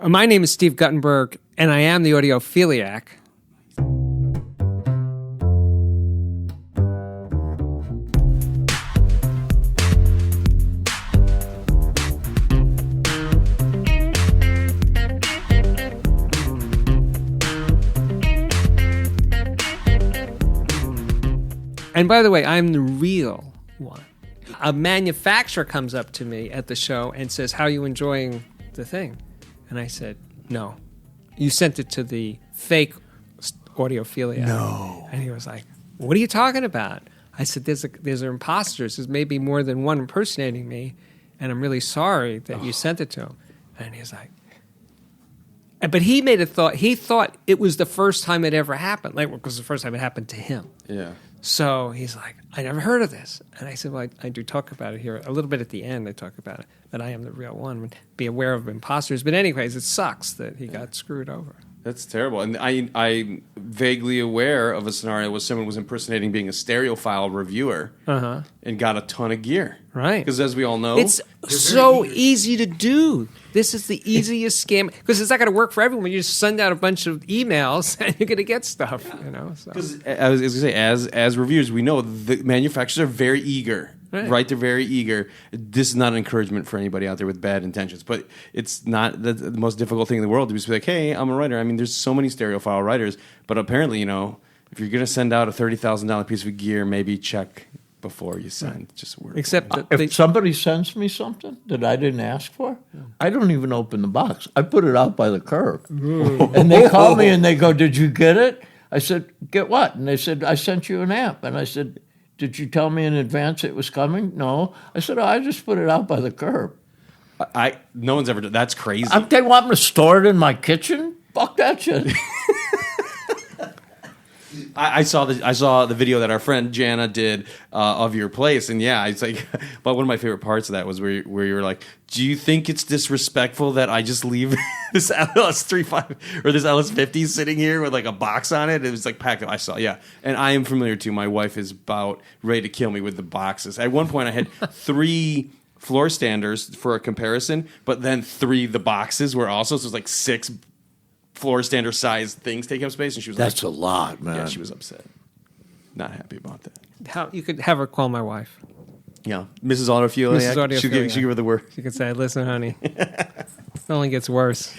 My name is Steve Guttenberg, and I am the Audiophiliac. And by the way, I'm the real one. A manufacturer comes up to me at the show and says, "How are you enjoying the thing?" And I said, "No. You sent it to the fake Audiophiliac." No. And he was like, "What are you talking about?" I said, there's imposters. There's maybe more than one impersonating me, and I'm really sorry that you sent it to him." And he's like, but he made a thought. He thought it was the first time it ever happened, like because the first time it happened to him. Yeah. So he's like, "I never heard of this." And I said, "Well, I do talk about it here a little bit at the end. I talk about it, that I am the real one. Be aware of imposters." But anyways, it sucks that he got screwed over. That's terrible. And I'm vaguely aware of a scenario where someone was impersonating being a Stereophile reviewer and got a ton of gear. Right. Because as we all know, it's so easy to do. This is the easiest scam because it's not going to work for everyone. You just send out a bunch of emails and you're going to get stuff. Because I was going to say, as reviewers, we know the manufacturers are very eager. Right, they're very eager. This is not an encouragement for anybody out there with bad intentions, but it's not the most difficult thing in the world to just be like, "Hey, I'm a writer." I mean, there's so many Stereophile writers, but apparently, if you're going to send out a $30,000 piece of gear, maybe check before you send. Right. Just work. Except that if somebody sends me something that I didn't ask for, I don't even open the box. I put it out by the curb, and they call me and they go, "Did you get it?" I said, "Get what?" And they said, "I sent you an amp," and I said, "Did you tell me in advance it was coming?" "No." I said, "I just put it out by the curb." No one's ever done. That's crazy. They want me to store it in my kitchen? Fuck that shit. I saw the video that our friend Jana did of your place, and yeah, it's like. But one of my favorite parts of that was where you were like, "Do you think it's disrespectful that I just leave this LS35 or this LS50 sitting here with like a box on it?" It was like packed. I saw, yeah, and I am familiar too. My wife is about ready to kill me with the boxes. At one point, I had 3 floor standers for a comparison, but then 3 the boxes were also, so it was like 6 floor stander size things taking up space, and she was That's like, a lot, man. Yeah, she was upset. Not happy about that. You could have her call my wife. Yeah, Mrs. Audiophiliac. Mrs. Audiophiliac. She'll give her the word. She could say, "Listen, honey, it only gets worse."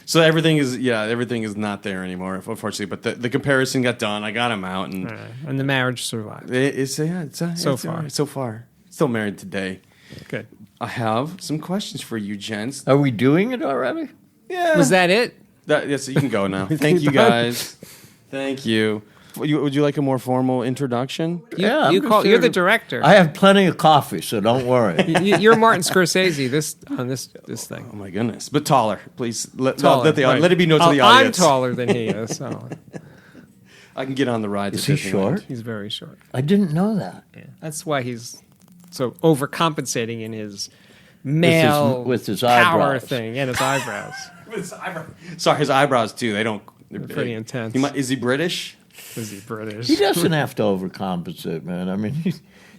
So everything is not there anymore, unfortunately. But the comparison got done. I got him out, and the marriage survived. So far. Still married today. Good. I have some questions for you, gents. Are we doing it already? Yeah. Was that it? Yes, you can go now. Thank you, guys. Thank you. Would you like a more formal introduction? You're the director. I have plenty of coffee, so don't worry. You're Martin Scorsese on this thing. Oh my goodness! But taller, please. Let it be known to the I'm audience. taller than he is. So. I can get on the ride. Is he short? He's very short. I didn't know that. Yeah. That's why he's so overcompensating in his male with his power eyebrows. thing and his eyebrows. Sorry, his eyebrows too. They're pretty intense. Is he British? Is he British? He doesn't have to overcompensate, man. I mean,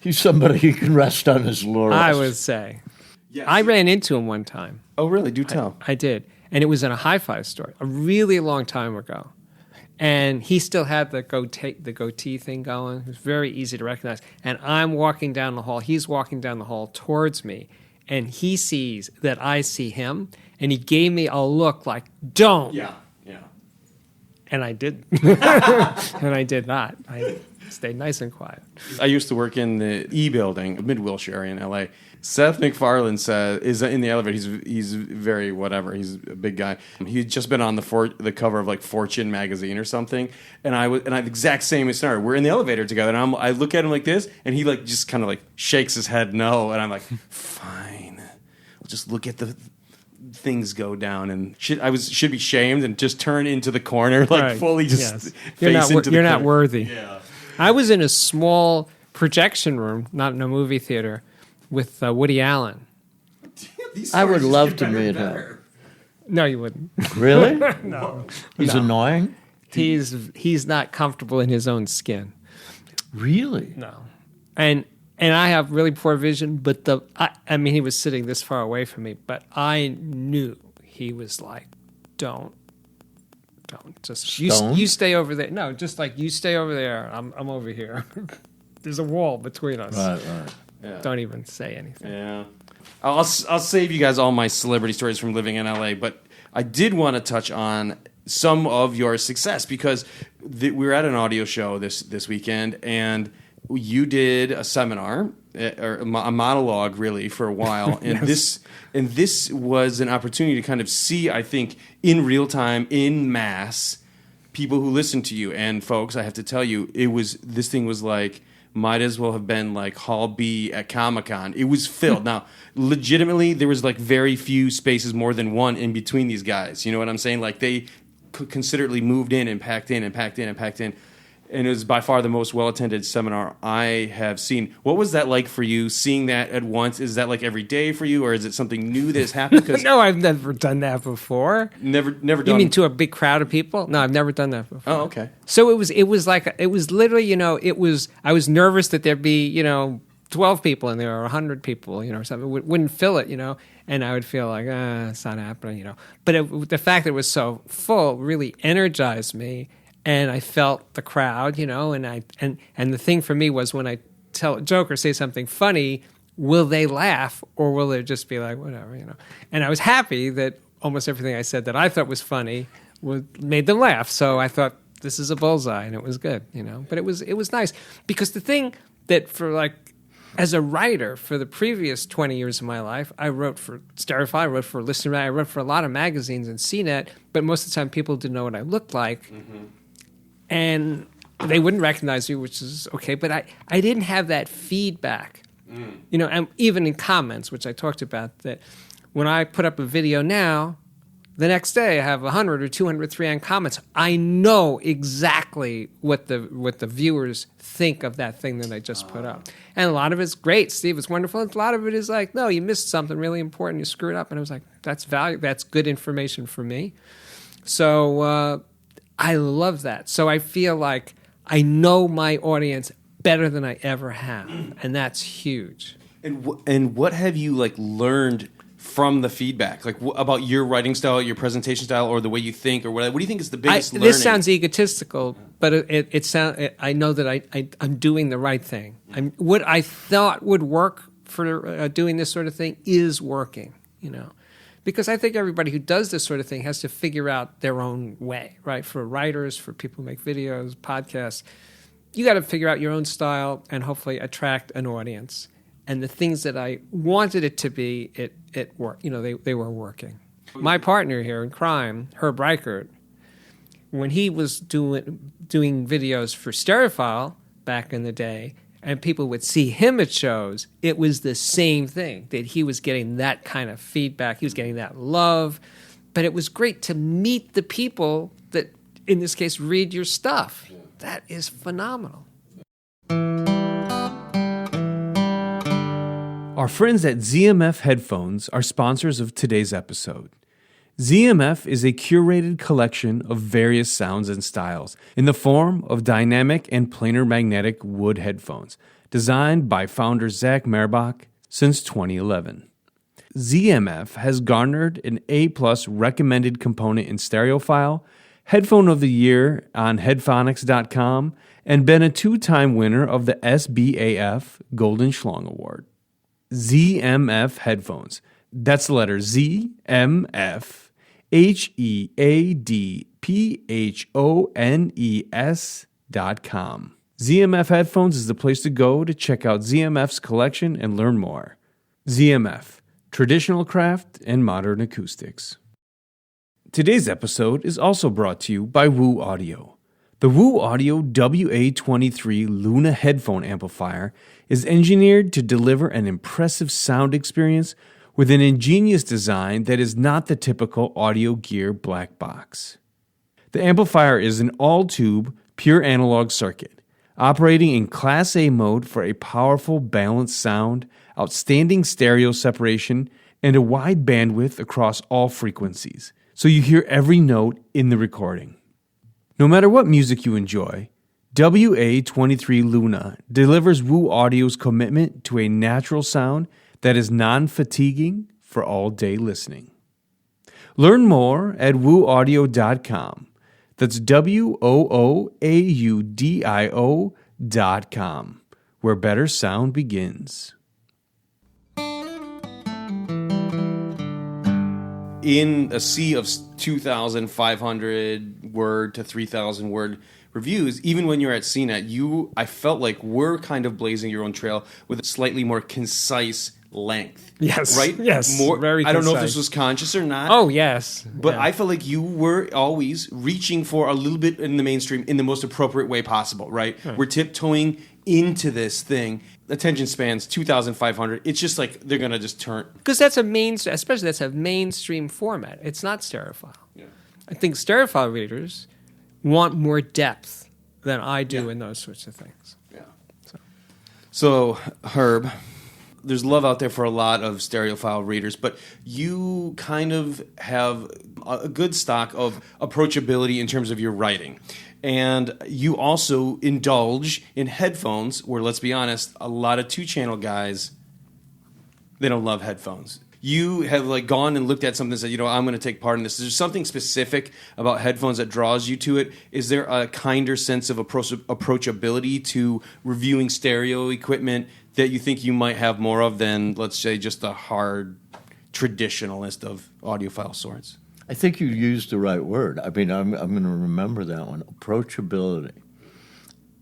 he's somebody who can rest on his laurels. I would say. Yes. I ran into him one time. Oh, really? Do tell. I did. And it was in a hi-fi store a really long time ago. And he still had the goatee thing going. It was very easy to recognize. And I'm walking down the hall. He's walking down the hall towards me. And he sees that I see him. And he gave me a look like, "Don't." Yeah. And I did. And I did not. I stayed nice and quiet. I used to work in the E building, Mid-Wilshire area in L.A. Seth MacFarlane is in the elevator. He's very whatever. He's a big guy. He'd just been on the cover of like Fortune magazine or something. And I the exact same scenario. We're in the elevator together, and I look at him like this, and he like just kind of like shakes his head no, and I'm like, "Fine, we'll just look at the things go down," and should be shamed and just turn into the corner, like fully just face into the corner. You're not worthy. Yeah. I was in a small projection room, not in a movie theater, with Woody Allen. I would love to meet him. No, you wouldn't. Really? No. He's annoying? He's not comfortable in his own skin. Really? No. And I have really poor vision, but I mean, he was sitting this far away from me, but I knew he was like, don't just Stone? you stay over there. No, just like you stay over there. I'm over here. There's a wall between us. Right. Yeah. Don't even say anything. Yeah. I'll save you guys all my celebrity stories from living in LA, but I did want to touch on some of your success because we were at an audio show this weekend, and you did a seminar or a monologue really for a while, and this was an opportunity to kind of see, I think, in real time, in mass, people who listen to you. And folks, I have to tell you, this thing was like, might as well have been like Hall B at Comic-Con. It was filled. Now, legitimately, there was like very few spaces, more than one, in between these guys. You know what I'm saying? Like they considerately moved in and packed in and packed in and packed in. And it was by far the most well-attended seminar I have seen. What was that like for you, seeing that at once? Is that like every day for you, or is it something new that has happened? No, I've never done that before. Never done. You mean to a big crowd of people? No, I've never done that before. Oh, okay. So it was literally, I was nervous that there'd be, 12 people in there or 100 people, or something. Wouldn't fill it, and I would feel like, it's not happening, But the fact that it was so full really energized me. And I felt the crowd, and the thing for me was when I tell a joke or say something funny, will they laugh or will they just be like, whatever, And I was happy that almost everything I said that I thought was funny made them laugh. So I thought, this is a bullseye, and it was good, But it was nice because the thing that as a writer for the previous 20 years of my life, I wrote for Stereophile, I wrote for Listener, I wrote for a lot of magazines and CNET, but most of the time people didn't know what I looked like. Mm-hmm. And they wouldn't recognize me, which is okay. But I didn't have that feedback, and even in comments, which I talked about, that when I put up a video now, the next day I have 100 or 200, 300 comments. I know exactly what the viewers think of that thing that I just put up. And a lot of it's great, Steve, it's wonderful. And a lot of it is like, no, you missed something really important. You screwed up. And I was like, that's value. That's good information for me. So, I love that. So I feel like I know my audience better than I ever have, and that's huge. And what have you learned from the feedback, about your writing style, your presentation style, or the way you think, or what do you think is the biggest learning? This sounds egotistical, but I know that I'm doing the right thing. What I thought would work for doing this sort of thing is working, Because I think everybody who does this sort of thing has to figure out their own way, right? For writers, for people who make videos, podcasts, you got to figure out your own style and hopefully attract an audience. And the things that I wanted it to be, it worked. They were working. My partner here in crime, Herb Reichert, when he was doing videos for Stereophile back in the day, and people would see him at shows, it was the same thing, that he was getting that kind of feedback. He was getting that love. But it was great to meet the people that, in this case, read your stuff. That is phenomenal. Our friends at ZMF Headphones are sponsors of today's episode. ZMF is a curated collection of various sounds and styles in the form of dynamic and planar magnetic wood headphones, designed by founder Zach Merbach since 2011. ZMF has garnered an A+ recommended component in Stereophile, Headphone of the Year on Headphonics.com, and been a 2-time winner of the SBAF Golden Schlong Award. ZMF Headphones. That's the letter ZMF. HEADPHONES.com. ZMF Headphones is the place to go to check out ZMF's collection and learn more. ZMF, traditional craft and modern acoustics. Today's episode is also brought to you by Woo Audio. The Woo Audio WA23 Luna headphone amplifier is engineered to deliver an impressive sound experience with an ingenious design that is not the typical audio gear black box. The amplifier is an all-tube, pure analog circuit, operating in Class A mode for a powerful, balanced sound, outstanding stereo separation, and a wide bandwidth across all frequencies, so you hear every note in the recording. No matter what music you enjoy, WA23 Luna delivers Woo Audio's commitment to a natural sound that is non-fatiguing for all-day listening. Learn more at wooaudio.com. That's WOOAUDIO.com, where better sound begins. In a sea of 2,500 word to 3,000 word reviews, even when you're at CNET, I felt like we're kind of blazing your own trail with a slightly more concise length. Yes. Right? Yes. More, very I don't know if concise. this was conscious or not. Oh, yes. But Yeah. I feel like you were always reaching for a little bit in the mainstream in the most appropriate way possible, right? We're tiptoeing into this thing. Attention spans 2,500. It's just like they're going to just turn. Because that's a mainstream format. It's not stereophile. Yeah. I think stereophile readers want more depth than I do in those sorts of things. Yeah. So, Herb, there's love out there for a lot of stereophile readers, but you kind of have a good stock of approachability in terms of your writing. And you also indulge in headphones where, let's be honest, a lot of two-channel guys, they don't love headphones. You have like gone and looked at something and said, I'm going to take part in this. Is there something specific about headphones that draws you to it? Is there a kinder sense of approachability to reviewing stereo equipment that you think you might have more of than, let's say, just the hard traditionalist of audiophile sorts? I think you used the right word. I mean, I'm going to remember that one, approachability.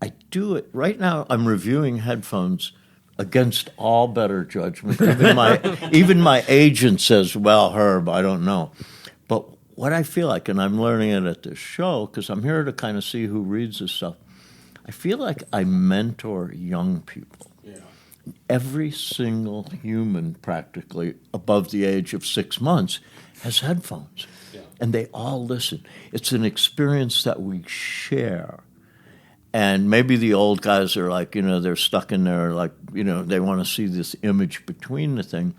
I do it. Right now, I'm reviewing headphones against all better judgment. Even my agent says, well, Herb, I don't know. But what I feel like, and I'm learning it at this show, because I'm here to kind of see who reads this stuff, I feel like I mentor young people. Yeah. Every single human practically above the age of 6 months has headphones. Yeah. And they all listen. It's an experience that we share. And maybe the old guys are like, they're stuck in there, like, they want to see this image between the thing.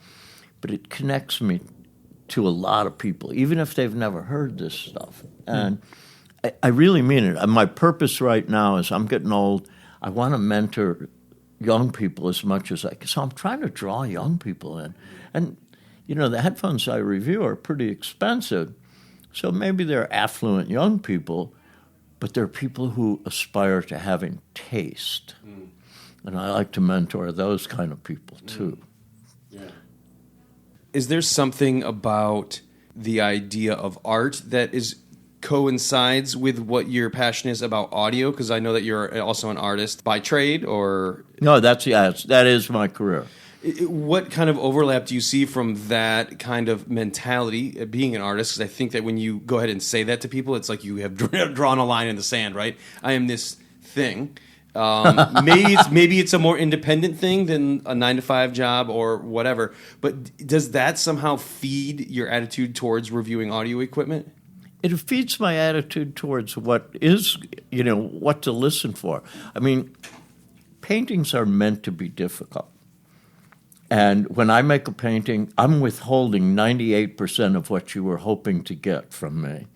But it connects me to a lot of people, even if they've never heard this stuff. And I really mean it. And my purpose right now is I'm getting old. I want to mentor young people as much as I can. So I'm trying to draw young people in. And, the headphones I review are pretty expensive. So maybe they're affluent young people, but they're people who aspire to having taste. And I like to mentor those kind of people, too. Yeah. Is there something about the idea of art that coincides with what your passion is about audio? Because I know that you're also an artist by trade, or... No, that is my career. What kind of overlap do you see from that kind of mentality, being an artist? Because I think that when you go ahead and say that to people, it's like you have drawn a line in the sand, right? I am this thing. Maybe it's a more independent thing than a 9-to-5 job or whatever. But does that somehow feed your attitude towards reviewing audio equipment? It feeds my attitude towards what is, what to listen for. I mean, paintings are meant to be difficult. And when I make a painting, I'm withholding 98% of what you were hoping to get from me.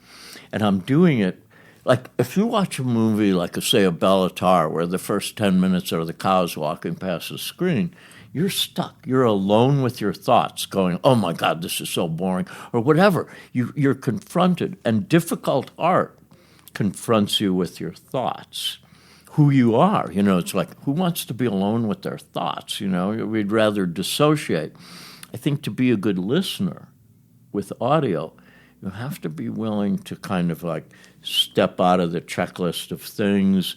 And I'm doing it, like if you watch a movie like, say, a Bellatar, where the first 10 minutes are the cows walking past the screen, you're stuck. You're alone with your thoughts going, oh, my God, this is so boring, or whatever. You're confronted, and difficult art confronts you with your thoughts. Who you are, it's like, who wants to be alone with their thoughts, We'd rather dissociate. I think to be a good listener with audio, you have to be willing to kind of like step out of the checklist of things.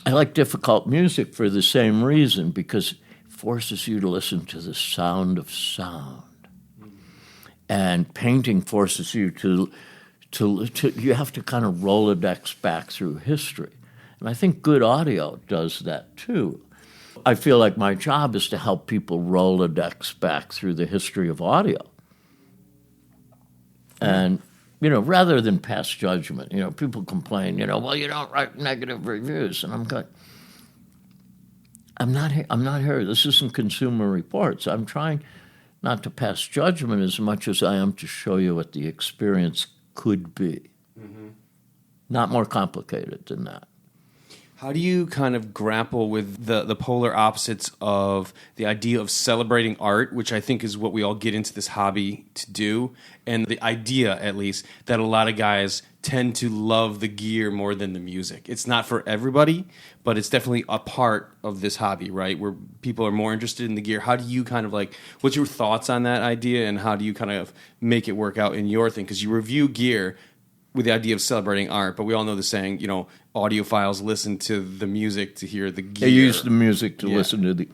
I like difficult music for the same reason, because it forces you to listen to the sound of sound. And painting forces you to you have to kind of Rolodex back through history. And I think good audio does that too. I feel like my job is to help people Rolodex back through the history of audio. And, rather than pass judgment, people complain, well, you don't write negative reviews. And I'm going, I'm not here. This isn't Consumer Reports. I'm trying not to pass judgment as much as I am to show you what the experience could be. Mm-hmm. Not more complicated than that. How do you kind of grapple with the polar opposites of the idea of celebrating art, which I think is what we all get into this hobby to do, and the idea, at least, that a lot of guys tend to love the gear more than the music? It's not for everybody, but it's definitely a part of this hobby, right? Where people are more interested in the gear. How do you kind of like, what's your thoughts on that idea, and how do you kind of make it work out in your thing? Because you review gear with the idea of celebrating art, but we all know the saying, audiophiles listen to the music to hear the gear. I use the music to listen to the.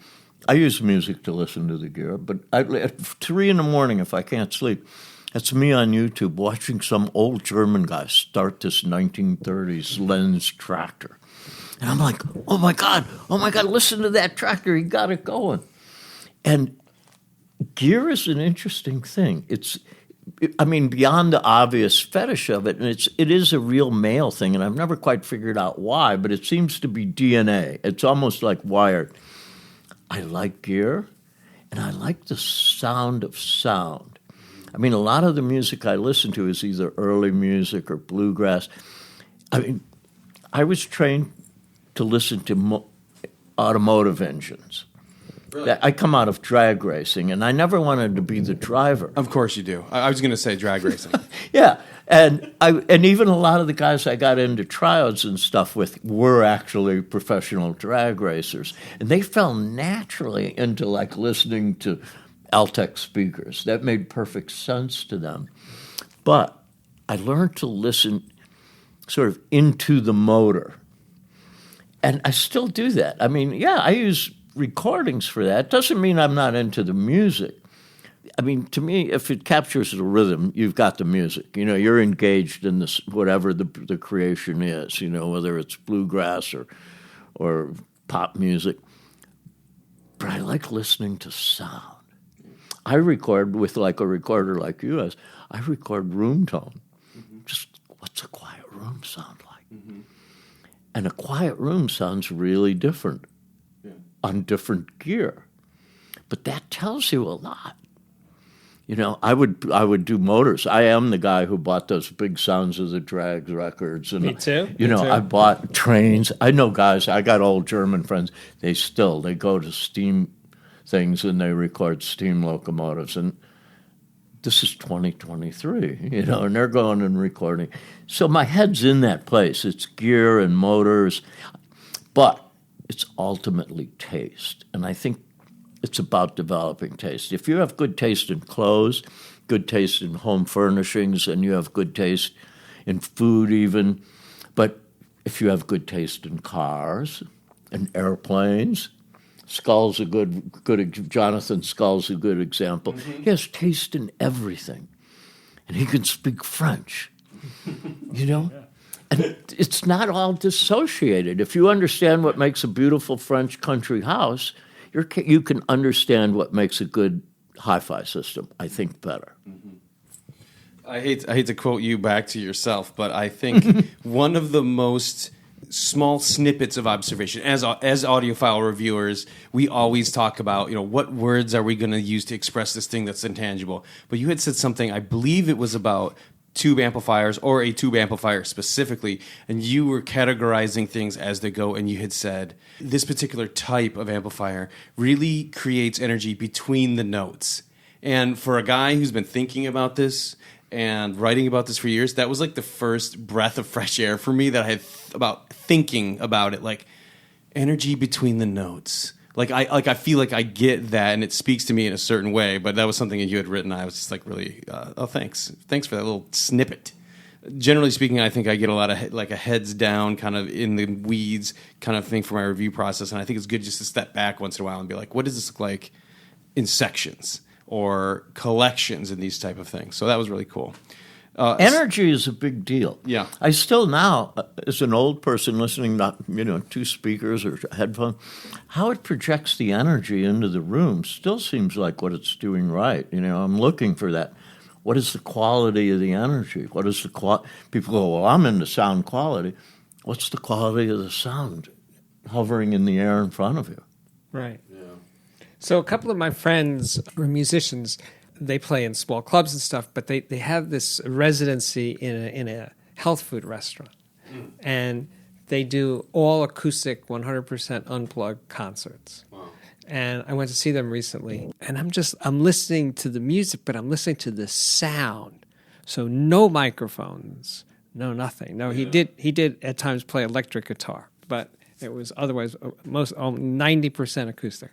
I use music to listen to the gear, but at 3 a.m, if I can't sleep, that's me on YouTube watching some old German guy start this 1930s Lenz tractor, and I'm like, oh my god, listen to that tractor, he got it going. And gear is an interesting thing. Beyond the obvious fetish of it, and it is a real male thing, and I've never quite figured out why, but it seems to be DNA. It's almost like wired. I like gear, and I like the sound of sound. A lot of the music I listen to is either early music or bluegrass. I was trained to listen to automotive engines. Really? I come out of drag racing, and I never wanted to be the driver. Of course you do. I was going to say drag racing. Yeah, and even a lot of the guys I got into tryouts and stuff with were actually professional drag racers, and they fell naturally into like listening to Altec speakers. That made perfect sense to them. But I learned to listen sort of into the motor, and I still do that. I use recordings for that. Doesn't mean I'm not into the music. To me, if it captures the rhythm, you've got the music. You're engaged in this, whatever the creation is, whether it's bluegrass or pop music. But I like listening to sound. I record with like a recorder like yours. I record room tone. Mm-hmm. Just what's a quiet room sound like? Mm-hmm. And a quiet room sounds really different on different gear, but that tells you a lot. I would do motors. I am the guy who bought those big Sounds of the Drags records. And, Me too. I bought trains. I know guys. I got old German friends. They go to steam things and they record steam locomotives. And this is 2023, and they're going and recording. So my head's in that place. It's gear and motors, but it's ultimately taste. And I think it's about developing taste. If you have good taste in clothes, good taste in home furnishings, and you have good taste in food even, but if you have good taste in cars and airplanes, Jonathan Scull's a good example. Mm-hmm. He has taste in everything. And he can speak French, Yeah. And it's not all dissociated. If you understand what makes a beautiful French country house, you can understand what makes a good hi-fi system, I think, better. Mm-hmm. I hate to quote you back to yourself, but I think one of the most small snippets of observation, as audiophile reviewers, we always talk about, what words are we going to use to express this thing that's intangible. But you had said something, I believe it was about tube amplifiers, or a tube amplifier specifically, and you were categorizing things as they go, and you had said this particular type of amplifier really creates energy between the notes. And for a guy who's been thinking about this and writing about this for years, that was like the first breath of fresh air for me that I had about thinking about it, like energy between the notes. I feel like I get that, and it speaks to me in a certain way. But that was something that you had written. I was just like, really, thanks for that little snippet. Generally speaking, I think I get a lot of a heads down, kind of in the weeds kind of thing for my review process, and I think it's good just to step back once in a while and be like, what does this look like in sections or collections and these type of things? So that was really cool. Energy is a big deal. Yeah. I still now, as an old person listening to, two speakers or headphones, how it projects the energy into the room still seems like what it's doing right. I'm looking for that. What is the quality of the energy? What is the people go, well, I'm into sound quality. What's the quality of the sound hovering in the air in front of you? Right. Yeah. So a couple of my friends were musicians. They play in small clubs and stuff, but they have this residency in a health food restaurant. And they do all acoustic, 100% unplugged concerts. Wow. And I went to see them recently, and I'm listening to the music, but I'm listening to the sound. So no microphones, no nothing. No, he did at times play electric guitar, but it was otherwise 90% acoustic.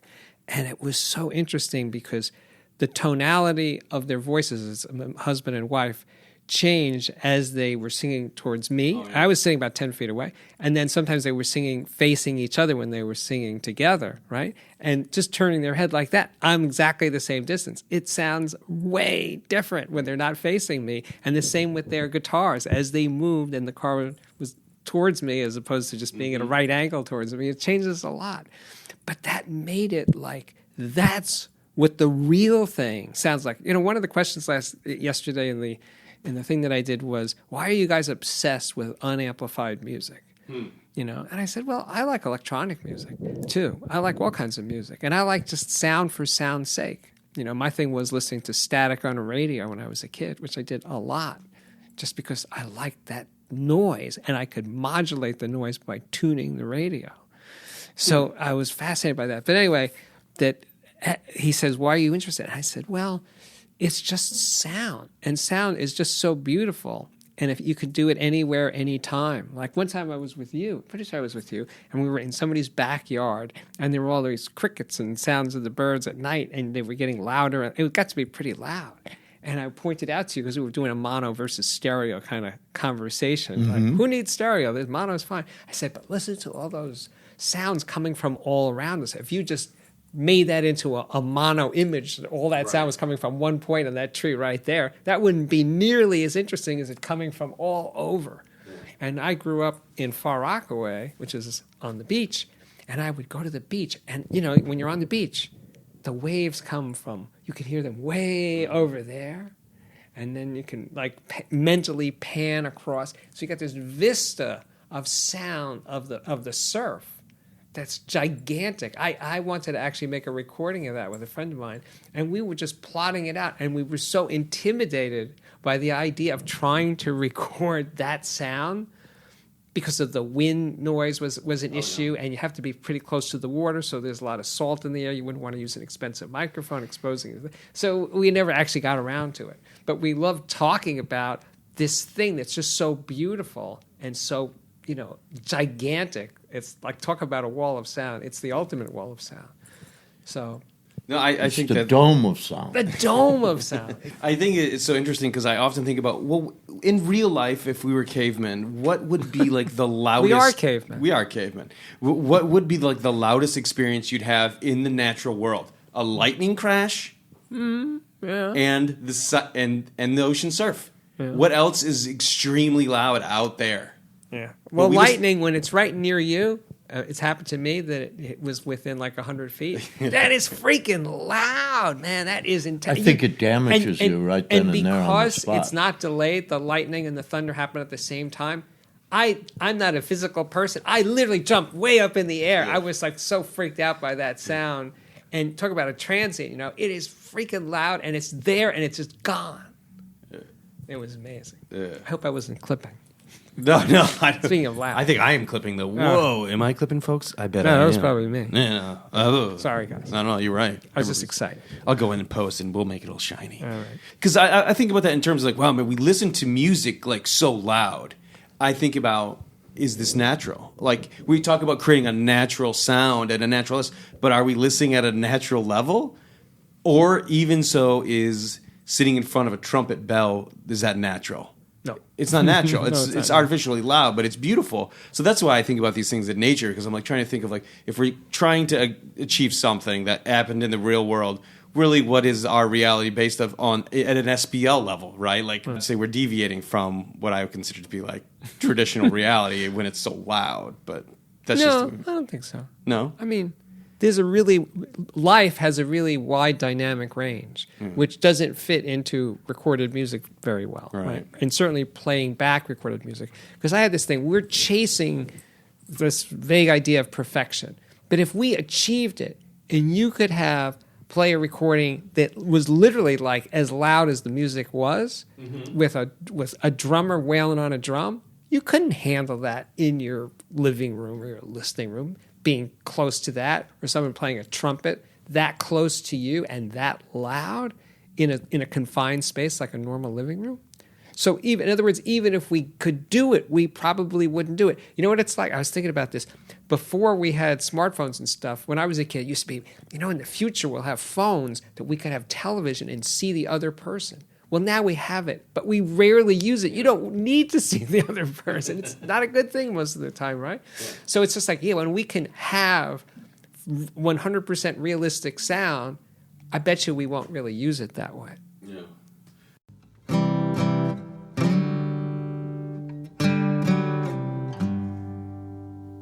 And it was so interesting because the tonality of their voices as husband and wife changed as they were singing towards me. Oh, yeah. I was sitting about 10 feet away. And then sometimes they were singing facing each other when they were singing together, right? And just turning their head like that, I'm exactly the same distance. It sounds way different when they're not facing me. And the same with their guitars. As they moved and the car was towards me as opposed to just being at a right angle towards me, it changes a lot. But that made it like that's what the real thing sounds like. One of the questions yesterday in the thing that I did was, why are you guys obsessed with unamplified music? And I said, well, I like electronic music too. I like all kinds of music. And I like just sound for sound's sake. My thing was listening to static on a radio when I was a kid, which I did a lot, just because I liked that noise and I could modulate the noise by tuning the radio. So I was fascinated by that. But anyway, he says, why are you interested? And I said, well, it's just sound. And sound is just so beautiful. And if you could do it anywhere, anytime. Like one time I was with you, pretty sure I was with you, and we were in somebody's backyard, and there were all these crickets and sounds of the birds at night, and they were getting louder. It got to be pretty loud. And I pointed out to you, because we were doing a mono versus stereo kind of conversation. Mm-hmm. Like, who needs stereo? The mono's fine. I said, but listen to all those sounds coming from all around us. If you just made that into a mono image, all that sound was coming from one point on that tree right there, that wouldn't be nearly as interesting as it coming from all over. Yeah. And I grew up in Far Rockaway, which is on the beach, and I would go to the beach, and when you're on the beach, the waves come from, you can hear them way over there, and then you can mentally pan across. So you got this vista of sound of the surf. That's gigantic. I wanted to actually make a recording of that with a friend of mine, and we were just plotting it out, and we were so intimidated by the idea of trying to record that sound because of the wind noise was an issue, and you have to be pretty close to the water, so there's a lot of salt in the air. You wouldn't want to use an expensive microphone exposing it. So we never actually got around to it. But we love talking about this thing that's just so beautiful and so gigantic. It's like, talk about a wall of sound. It's the ultimate wall of sound. So, no, I think the dome of sound. The dome of sound. I think it's so interesting because I often think about, well, in real life, if we were cavemen, what would be like the loudest? We are cavemen. We are cavemen. What would be like the loudest experience you'd have in the natural world? A lightning crash, yeah, and the ocean surf. Yeah. What else is extremely loud out there? Yeah. Well, lightning, when it's right near you, it's happened to me that it was within 100 feet. That is freaking loud, man. That is intense. I think it damages you right then and there on the spot. Because it's not delayed, the lightning and the thunder happen at the same time. I'm not a physical person. I literally jumped way up in the air. Yeah. I was so freaked out by that sound. And talk about a transient, it is freaking loud, and it's there, and it's just gone. Yeah. It was amazing. Yeah. I hope I wasn't clipping. No. Speaking of loud. I think I am clipping the. Whoa, am I clipping, folks? I bet I am. No, that was probably me. Yeah. Sorry, guys. No, you're right. I was just excited. I'll go in and post, and we'll make it all shiny. All right. Because I think about that in terms of wow, man, we listen to music so loud. I think about, is this natural? We talk about creating a natural sound and a natural, but are we listening at a natural level? Or even so, is sitting in front of a trumpet bell, is that natural? No. It's not natural. No, it's artificially loud, but it's beautiful. So that's why I think about these things in nature, because I'm trying to think of if we're trying to achieve something that happened in the real world, really what is our reality based on at an SPL level, right? Let's say we're deviating from what I would consider to be traditional reality when it's so loud, but that's I don't think so. No? I mean, life has a really wide dynamic range, which doesn't fit into recorded music very well. Right? And certainly playing back recorded music. Because I had this thing, we're chasing this vague idea of perfection. But if we achieved it, and you could play a recording that was literally as loud as the music was, with a drummer wailing on a drum, You couldn't handle that in your living room or your listening room, being close to that, or someone playing a trumpet that close to you and that loud in a confined space like a normal living room. So in other words, even if we could do it, we probably wouldn't do it. You know what it's like? I was thinking about this. Before we had smartphones and stuff, when I was a kid, it used to be, in the future we'll have phones that we could have television and see the other person. Well, now we have it, but we rarely use it. You don't need to see the other person. It's not a good thing most of the time, right? Yeah. So it's just like, when we can have 100% realistic sound, I bet you we won't really use it that way. Yeah.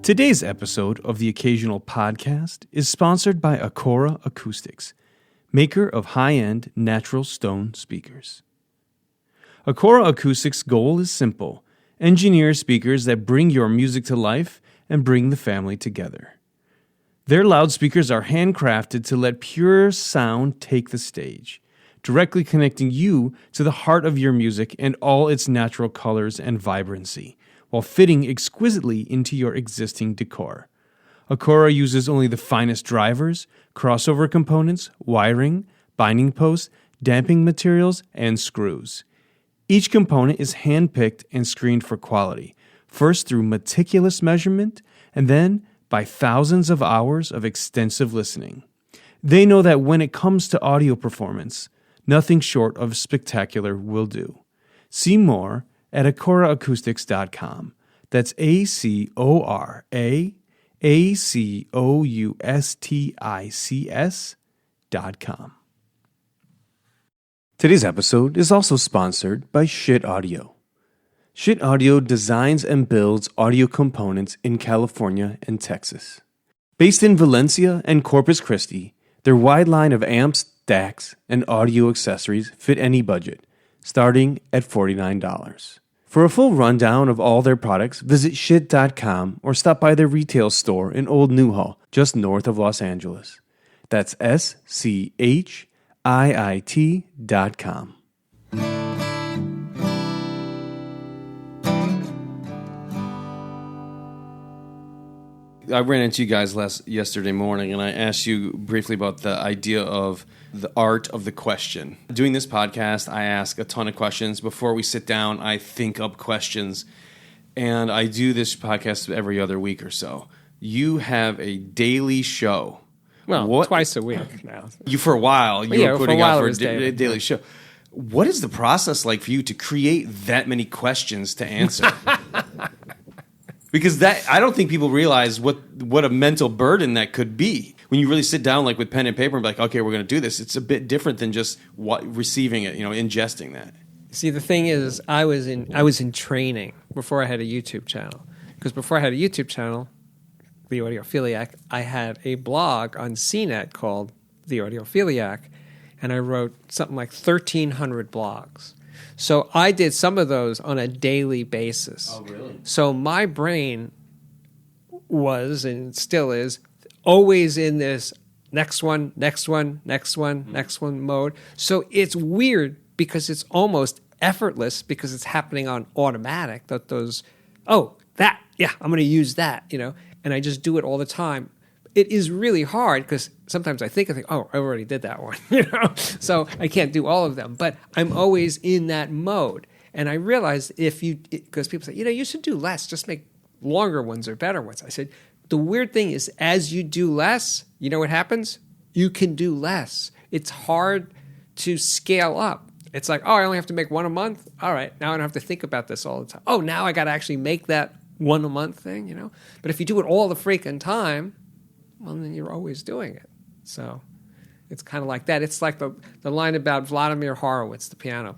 Today's episode of the Occasional Podcast is sponsored by Acora Acoustics, maker of high-end natural stone speakers. Acora Acoustics' goal is simple: engineer speakers that bring your music to life and bring the family together. Their loudspeakers are handcrafted to let pure sound take the stage, directly connecting you to the heart of your music and all its natural colors and vibrancy, while fitting exquisitely into your existing decor. Acora uses only the finest drivers, crossover components, wiring, binding posts, damping materials, and screws. Each component is hand-picked and screened for quality, first through meticulous measurement, and then by thousands of hours of extensive listening. They know that when it comes to audio performance, nothing short of spectacular will do. See more at AcoraAcoustics.com. That's AcoraAcoustics.com. Today's episode is also sponsored by Shit Audio. Shit Audio designs and builds audio components in California and Texas. Based in Valencia and Corpus Christi, their wide line of amps, DACs, and audio accessories fit any budget, starting at $49. For a full rundown of all their products, visit shit.com or stop by their retail store in Old Newhall, just north of Los Angeles. That's SCHIIT.com. I ran into you guys yesterday morning, and I asked you briefly about the idea of the art of the question. Doing this podcast, I ask a ton of questions. Before we sit down, I think up questions, and I do this podcast every other week or so. You have a daily show. Well, twice a week now. For a while, you were putting out for a daily show. Yeah. What is the process like for you to create that many questions to answer? Because I don't think people realize what a mental burden that could be. When you really sit down like with pen and paper and be like, okay, we're going to do this, it's a bit different than just receiving it, ingesting that. See, the thing is, I was in training before I had a YouTube channel. Because before I had a YouTube channel, The Audiophiliac, I had a blog on CNET called The Audiophiliac, and I wrote something like 1,300 blogs. So I did some of those on a daily basis. Oh, really? So my brain was, and still is, always in this next one mode. So it's weird because it's almost effortless because it's happening on automatic. I'm going to use that, and I just do it all the time. It is really hard because sometimes I think, oh, I already did that one, so I can't do all of them. But I'm always in that mode. And I realized because people say, you should do less, just make longer ones or better ones. I said, the weird thing is as you do less, you know what happens? You can do less. It's hard to scale up. It's like, oh, I only have to make one a month. All right, now I don't have to think about this all the time. Oh, now I got to actually make that one a month thing, But if you do it all the freaking time, well, then you're always doing it. So it's kind of like that. It's like the line about Vladimir Horowitz, the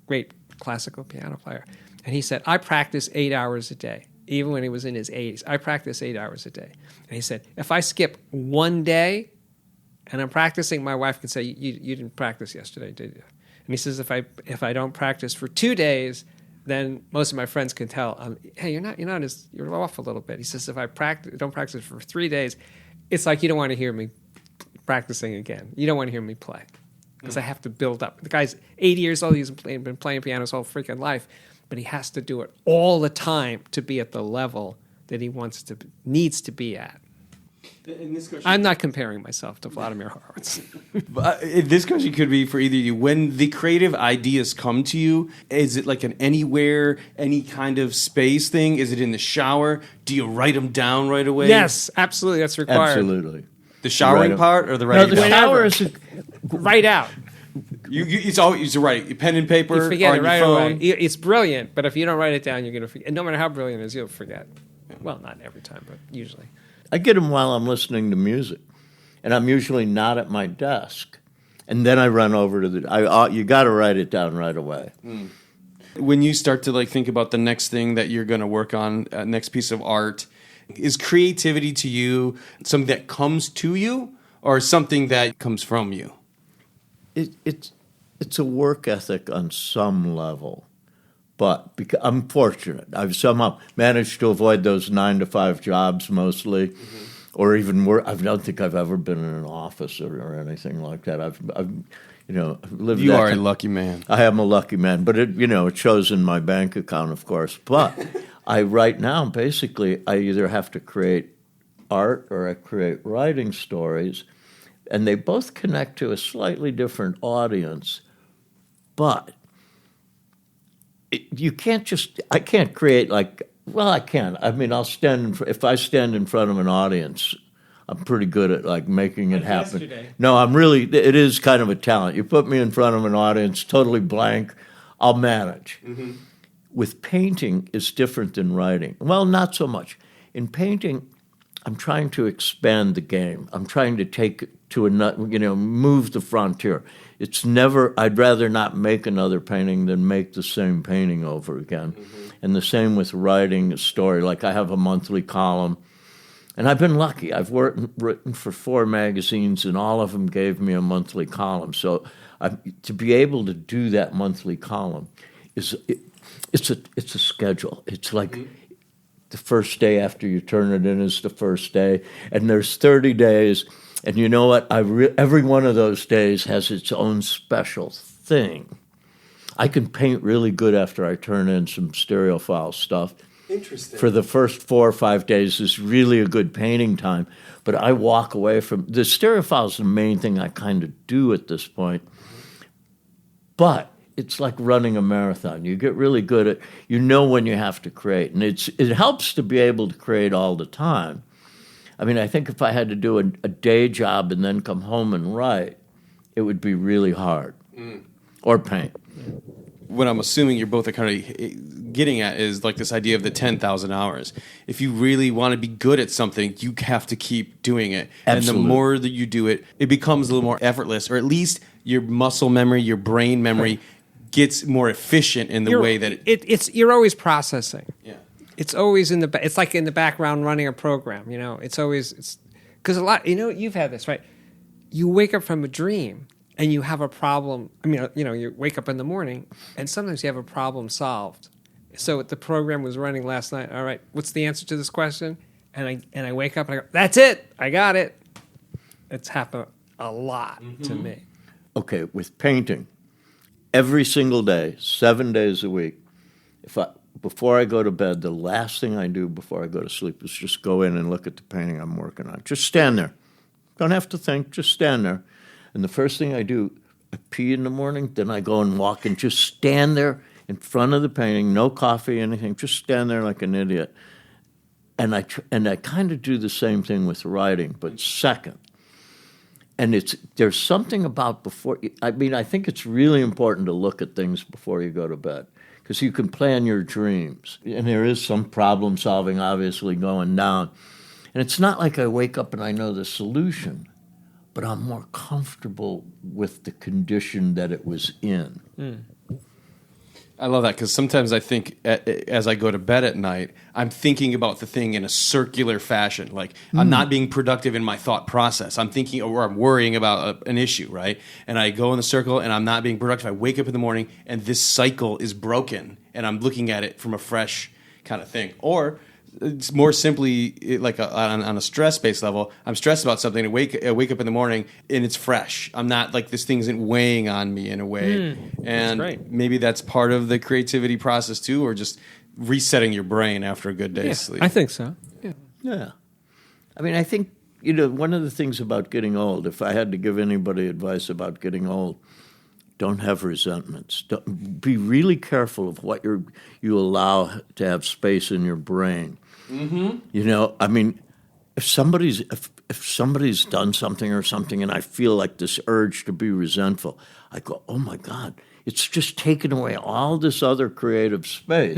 great classical piano player. And he said, I practice 8 hours a day, even when he was in his 80s. I practice 8 hours a day. And he said, if I skip one day and I'm practicing, my wife can say, you didn't practice yesterday, did you? And he says, if I don't practice for 2 days, then most of my friends can tell, hey, you're off a little bit. He says, if I don't practice for 3 days, it's like you don't want to hear me practicing again. You don't want to hear me play because I have to build up. The guy's 80 years old. He's been playing piano his whole freaking life. but he has to do it all the time to be at the level that he needs to be at. I'm not comparing myself to Vladimir Horowitz. This question could be for either of you. When the creative ideas come to you, is it like an anywhere, any kind of space thing? Is it in the shower? Do you write them down right away? Yes, absolutely. That's required. Absolutely. The showering Right. part or the No, writing? the part? shower is Right out. It's always you write pen and paper. You forget on it right your away. phone. It's brilliant, but if you don't write it down, you're going to forget. And no matter how brilliant it is, you'll forget. Well, not every time, but usually. I get them while I'm listening to music, and I'm usually not at my desk. And then I run over to you got to write it down right away. When you start to like think about the next thing that you're going to work on, next piece of art, is creativity to you something that comes to you or something that comes from you? It's a work ethic on some level. But I'm fortunate. I've somehow managed to avoid those 9-to-5 jobs mostly, or even more. I don't think I've ever been in an office or anything like that. I've lived. You that are a lucky man. I am a lucky man, but it shows in my bank account, of course. But right now, basically, I either have to create art or I create writing stories, and they both connect to a slightly different audience, but. You can't I can't create I can. I mean, if I stand in front of an audience, I'm pretty good at making it happen. Yesterday. No, it is kind of a talent. You put me in front of an audience, totally blank, I'll manage. Mm-hmm. With painting, it's different than writing. Well, not so much. In painting, I'm trying to expand the game. I'm trying to take it to move the frontier. It's never, I'd rather not make another painting than make the same painting over again. Mm-hmm. And the same with writing a story. Like I have a monthly column, and I've been lucky. I've written for 4 magazines, and all of them gave me a monthly column. So to be able to do that monthly column, it's a schedule. It's like the first day after you turn it in is the first day, and there's 30 days. And you know what? Every one of those days has its own special thing. I can paint really good after I turn in some Stereophile stuff. Interesting. For the first 4 or 5 days is really a good painting time. But I walk away from... The Stereophile is the main thing I kind of do at this point. But it's like running a marathon. You get really good at... You know when you have to create. And it helps to be able to create all the time. I mean, I think if I had to do a day job and then come home and write, it would be really hard. Or paint. What I'm assuming you're both kind of getting at is like this idea of the 10,000 hours. If you really want to be good at something, you have to keep doing it. Absolutely. And the more that you do it, it becomes a little more effortless, or at least your muscle memory, your brain memory gets more efficient in the way that you're always processing. Yeah. It's always it's like in the background running a program, it's because a lot, you've had this, right? You wake up from a dream and you have a problem. I mean, you wake up in the morning and sometimes you have a problem solved. So the program was running last night. All right, what's the answer to this question? And I wake up and I go, that's it. I got it. It's happened a lot to me. Okay, with painting, every single day, 7 days a week, before I go to bed, the last thing I do before I go to sleep is just go in and look at the painting I'm working on. Just stand there. Don't have to think, just stand there. And the first thing I do, I pee in the morning, then I go and walk and just stand there in front of the painting, no coffee, anything, just stand there like an idiot. And I kind of do the same thing with writing, but second. And there's something about I think it's really important to look at things before you go to bed. Because you can plan your dreams. And there is some problem solving obviously going down. And it's not like I wake up and I know the solution, but I'm more comfortable with the condition that it was in. I love that because sometimes I think as I go to bed at night, I'm thinking about the thing in a circular fashion. Like I'm not being productive in my thought process. I'm thinking or I'm worrying about an issue, right? And I go in the circle and I'm not being productive. I wake up in the morning and this cycle is broken and I'm looking at it from a fresh kind of thing. Or it's more simply like on a stress-based level. I'm stressed about something. I wake up in the morning and it's fresh. I'm not like this thing isn't weighing on me in a way. And great. maybe that's part of the creativity process too, or just resetting your brain after a good day's sleep. I think so. Yeah. I mean, I think, one of the things about getting old, if I had to give anybody advice about getting old, don't have resentments. Be really careful of what you allow to have space in your brain. Mm-hmm. I mean, if somebody's done something or something and I feel like this urge to be resentful, I go, oh, my God, it's just taken away all this other creative space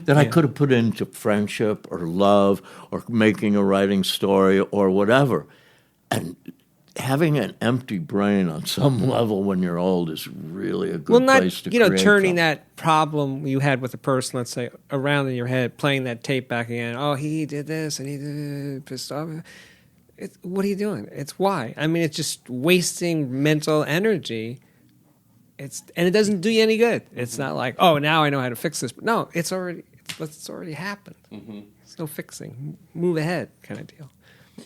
that I could have put into friendship or love or making a writing story or whatever. And having an empty brain on some level when you're old is really a good place to create turning from. that problem you had with a person, let's say, around in your head, playing that tape back again. Oh, he did this and he did pissed off. What are you doing? It's why. I mean, it's just wasting mental energy. And it doesn't do you any good. It's not like, oh, now I know how to fix this. No, it's already happened. There's no fixing. Move ahead kind of deal.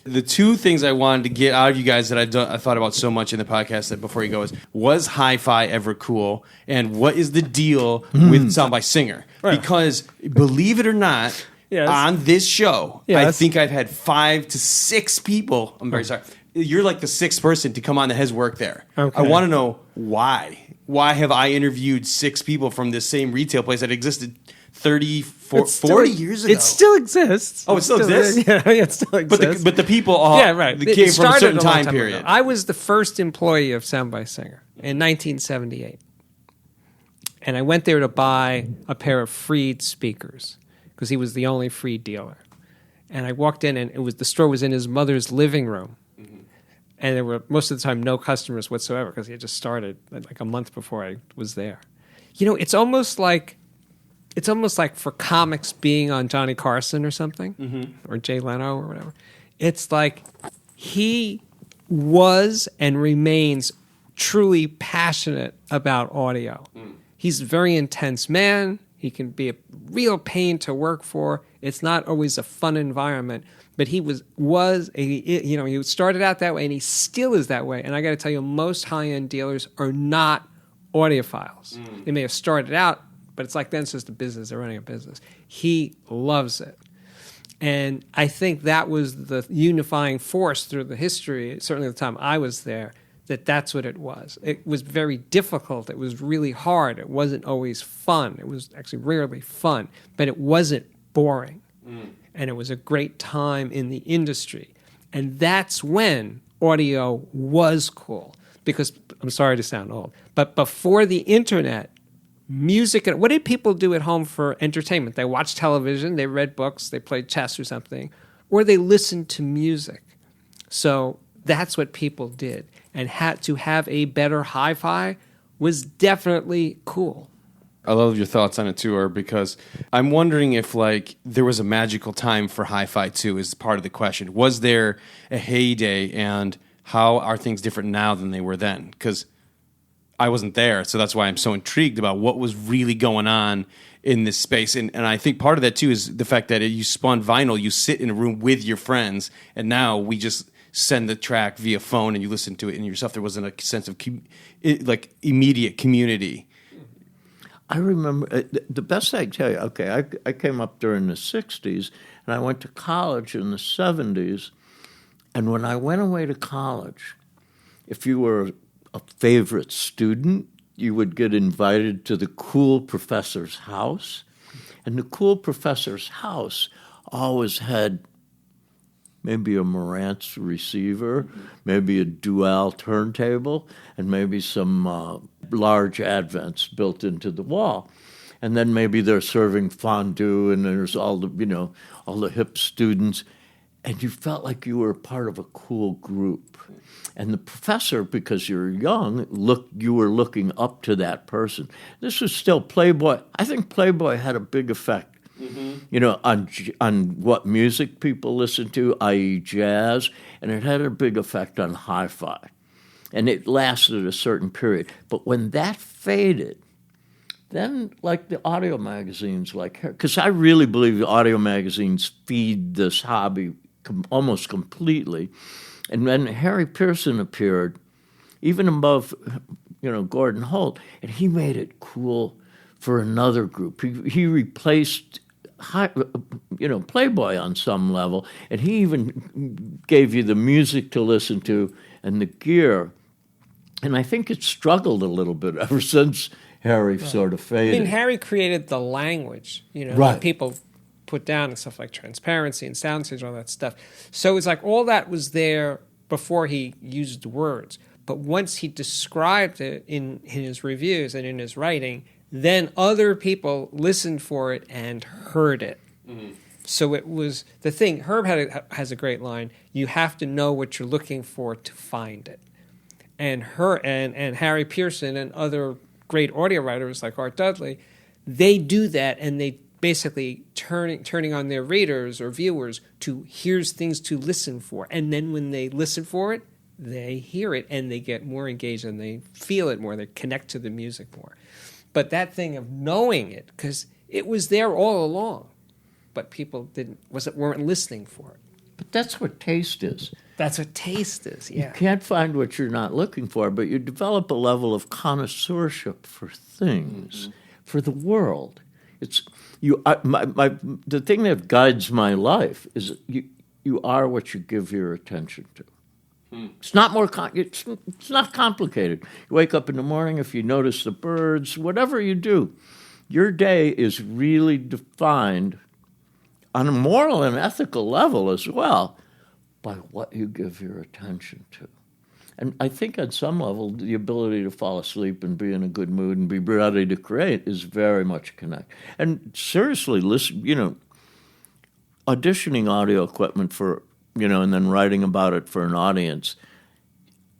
The two things I wanted to get out of you guys that I thought about so much in the podcast that before you go was hi-fi ever cool? And what is the deal with Sound by Singer? Right. Because believe it or not, on this show, I think I've had 5 to 6 people. I'm very sorry. You're like the 6th person to come on that has worked there. Okay. I want to know why. Why have I interviewed 6 people from this same retail place that existed 40 years ago? It still exists. Oh, it still exists? Yeah, it still exists. But the people all came from a certain time period. Ago. I was the first employee of Sound by Singer in 1978. And I went there to buy a pair of Freed speakers because he was the only Freed dealer. And I walked in, and the store was in his mother's living room. And there were most of the time no customers whatsoever because he had just started like a month before I was there. It's almost like for comics being on Johnny Carson or something, or Jay Leno or whatever. It's like he was and remains truly passionate about audio. He's a very intense man. He can be a real pain to work for. It's not always a fun environment. But he he started out that way, and he still is that way. And I got to tell you, most high-end dealers are not audiophiles. They may have started out, but it's like then it's just a business. They're running a business. He loves it. And I think that was the unifying force through the history, certainly the time I was there, that's what it was. It was very difficult. It was really hard. It wasn't always fun. It was actually rarely fun, but it wasn't boring. And it was a great time in the industry. And that's when audio was cool. Because, I'm sorry to sound old, but before the internet, music, what did people do at home for entertainment? They watched television, they read books, they played chess or something, or they listened to music. So that's what people did. And had to have a better hi-fi was definitely cool. I love your thoughts on it too, because I'm wondering if there was a magical time for hi-fi too. Is part of the question. Was there a heyday, and how are things different now than they were then? Because I wasn't there, so that's why I'm so intrigued about what was really going on in this space. And I think part of that too is the fact that you spun vinyl. You sit in a room with your friends, and now we just send the track via phone and you listen to it in yourself. There wasn't a sense of immediate community. I remember, the best I can tell you, okay, I came up during the 60s, and I went to college in the 70s, and when I went away to college, if you were a favorite student, you would get invited to the cool professor's house, and the cool professor's house always had maybe a Marantz receiver, maybe a Dual turntable, and maybe some large advents built into the wall. And then maybe they're serving fondue, and there's all the hip students. And you felt like you were part of a cool group. And the professor, because you're young, you were looking up to that person. This was still Playboy. I think Playboy had a big effect. On what music people listen to, i.e. jazz, and it had a big effect on hi-fi. And it lasted a certain period. But when that faded, Then, like the audio magazines, because I really believe the audio magazines feed this hobby almost completely. And when Harry Pearson appeared, even above, Gordon Holt, and he made it cool for another group. He replaced, Playboy on some level, and he even gave you the music to listen to and the gear. And I think it struggled a little bit ever since Harry sort of faded. I mean, Harry created the language, Right. that people put down and stuff like transparency and sound stage and all that stuff. So it's like all that was there before he used words. But once he described it in his reviews and in his writing, then other people listened for it and heard it. Mm-hmm. So it was the thing. Herb has a great line. You have to know what you're looking for to find it. And Harry Pearson and other great audio writers like Art Dudley, they do that, and they basically turning on their readers or viewers to here's things to listen for. And then when they listen for it, they hear it and they get more engaged and they feel it more. They connect to the music more. But that thing of knowing it, because it was there all along, but people weren't listening for it. But that's what taste is. That's what taste is, yeah. You can't find what you're not looking for, but you develop a level of connoisseurship for things, for the world. It's the thing that guides my life is you are what you give your attention to. It's not it's not complicated. You wake up in the morning, if you notice the birds, whatever you do, your day is really defined on a moral and ethical level as well by what you give your attention to. And I think at some level, the ability to fall asleep and be in a good mood and be ready to create is very much connected. And seriously, listen, auditioning audio equipment for, and then writing about it for an audience,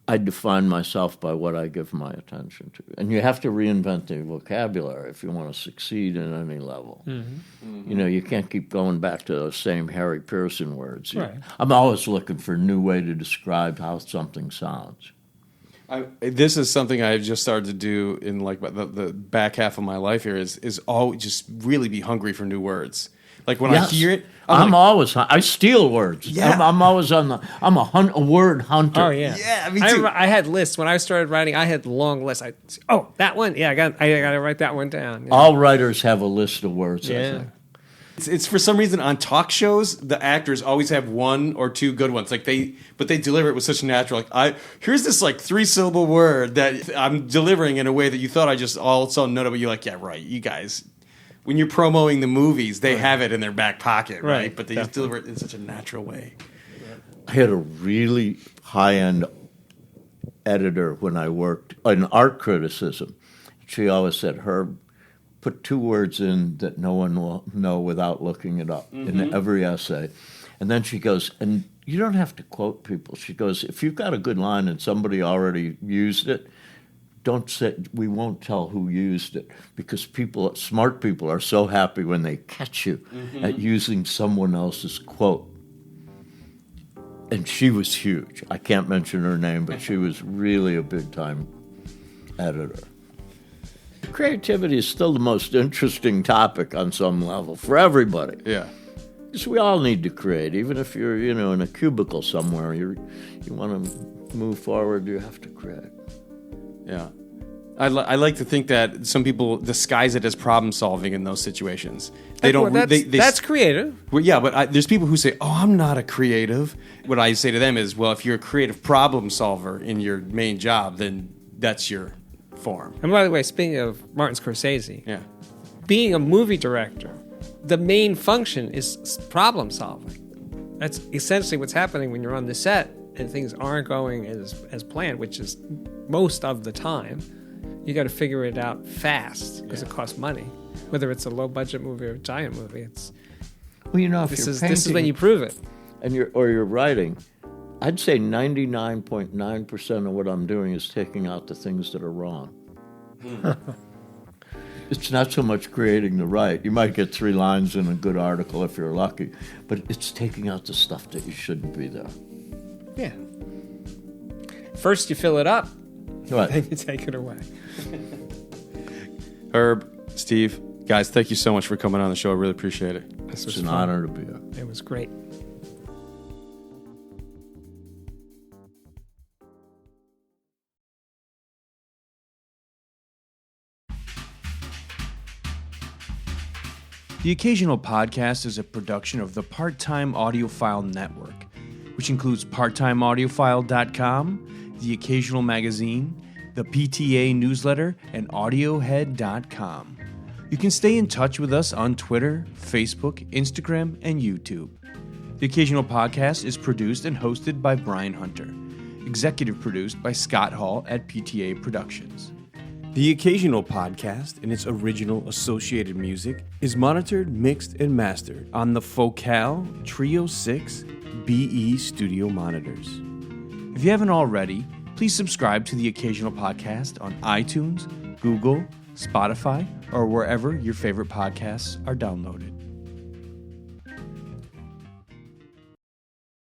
I define myself by what I give my attention to. And you have to reinvent the vocabulary if you want to succeed in any level. Mm-hmm. Mm-hmm. You can't keep going back to those same Harry Pearson words. Right. I'm always looking for a new way to describe how something sounds. This is something I've just started to do in like the back half of my life here is always just really be hungry for new words. Like when I hear it, I steal words. Yeah. I'm always I'm a word hunter. Oh yeah, yeah. Me too. I had lists when I started writing. I had long lists. That one. Yeah, I got to write that one down. Yeah. All writers have a list of words. Yeah. I think. It's for some reason on talk shows the actors always have one or two good ones. But they deliver it with such natural. Here's this 3-syllable word that I'm delivering in a way that you thought I just all of a sudden know, but you're like, yeah, right, you guys. When you're promoting the movies, they have it in their back pocket, right? But they just deliver it in such a natural way. I had a really high-end editor when I worked in art criticism. She always said, Herb, put 2 words in that no one will know without looking it up in every essay. And then she goes, and you don't have to quote people. She goes, if you've got a good line and somebody already used it, don't say, we won't tell who used it, because smart people are so happy when they catch you at using someone else's quote. And she was huge. I can't mention her name, but she was really a big-time editor. Creativity is still the most interesting topic on some level for everybody. Yeah. Because we all need to create. Even if you're, in a cubicle somewhere, you want to move forward, you have to create. Yeah. I like to think that some people disguise it as problem solving in those situations. They don't. That's creative. Well, yeah, but there's people who say, "Oh, I'm not a creative." What I say to them is, "Well, if you're a creative problem solver in your main job, then that's your form." And by the way, speaking of Martin Scorsese, Yeah. being a movie director, the main function is problem solving. That's essentially what's happening when you're on the set and things aren't going as planned, which is most of the time. You got to figure it out fast because it costs money. Whether it's a low budget movie or a giant movie, If this you're is when you prove it. and you're writing, I'd say 99.9% of what I'm doing is taking out the things that are wrong. It's not so much creating the right. You might get 3 lines in a good article if you're lucky, but it's taking out the stuff that you shouldn't be there. Yeah. First you fill it up, Right. then you take it away. Herb, Steve, guys, thank you so much for coming on the show. I really appreciate it. This It's was an fun. honor to be here. It was great. The Occasional Podcast is a production of the Part-Time Audiophile Network, which includes PartTimeAudiophile.com, The Occasional Magazine, the PTA Newsletter, and Audiohead.com. You can stay in touch with us on Twitter, Facebook, Instagram, and YouTube. The Occasional Podcast is produced and hosted by Brian Hunter, executive produced by Scott Hall at PTA Productions. The Occasional Podcast and its original associated music is monitored, mixed, and mastered on the Focal Trio 6 BE studio monitors. If you haven't already, please subscribe to The Occasional Podcast on iTunes, Google, Spotify, or wherever your favorite podcasts are downloaded.